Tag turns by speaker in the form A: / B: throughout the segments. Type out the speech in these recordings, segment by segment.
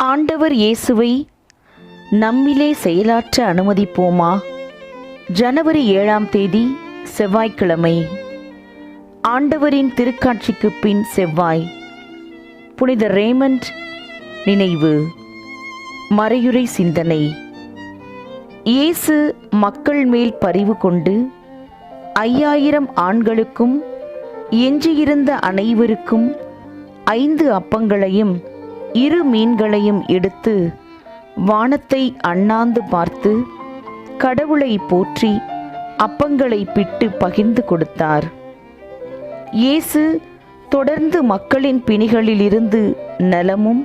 A: ஆண்டவர் இயேசுவை நம்மிலே செயலாற்ற அனுமதிப்போமா? ஜனவரி 7ஆம் தேதி செவ்வாய்க்கிழமை. ஆண்டவரின் திருக்காட்சிக்கு பின் செவ்வாய். புனித ரேமண்ட் நினைவு. மறையுரை சிந்தனை. இயேசு மக்கள் மேல் பரிவு கொண்டு 5000 ஆண்களுக்கும் எஞ்சியிருந்த அனைவருக்கும் 5 அப்பங்களையும் 2 மீன்களையும் எடுத்து வானத்தை அண்ணாந்து பார்த்து கடவுளை போற்றி அப்பங்களை பிட்டு பகிர்ந்து கொடுத்தார். இயேசு தொடர்ந்து மக்களின் பிணிகளிலிருந்து நலமும்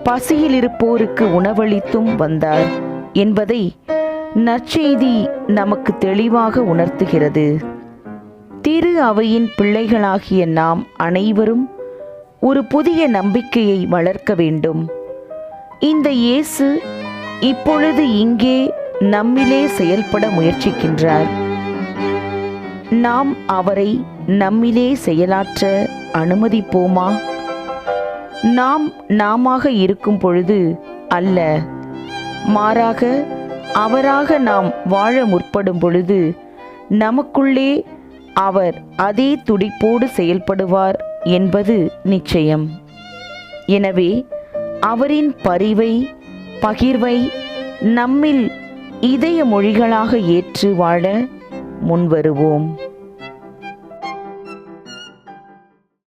A: பசியிலிருப்போருக்கு உணவளித்தும் வந்தார் என்பதை நற்செய்தி நமக்கு தெளிவாக உணர்த்துகிறது. திரு அவையின் பிள்ளைகளாகிய நாம் அனைவரும் ஒரு புதிய நம்பிக்கையை வளர்க்க வேண்டும். இந்த இயேசு இப்பொழுது இங்கே நம்மிலே செயல்பட முயற்சிக்கின்றார். நாம் அவரை நம்மிலே செயலாற்ற அனுமதிப்போமா? நாம் நாமாக இருக்கும் பொழுது அல்ல, மாறாக அவராக நாம் வாழ முற்படும் பொழுது நமக்குள்ளே அவர் அதே துடிப்போடு செயல்படுவார் என்பது நிச்சயம். எனவே அவரின் பரிவை, பகிர்வை நம்மில் இதய மொழிகளாக ஏற்று வாழ முன்வருவோம்.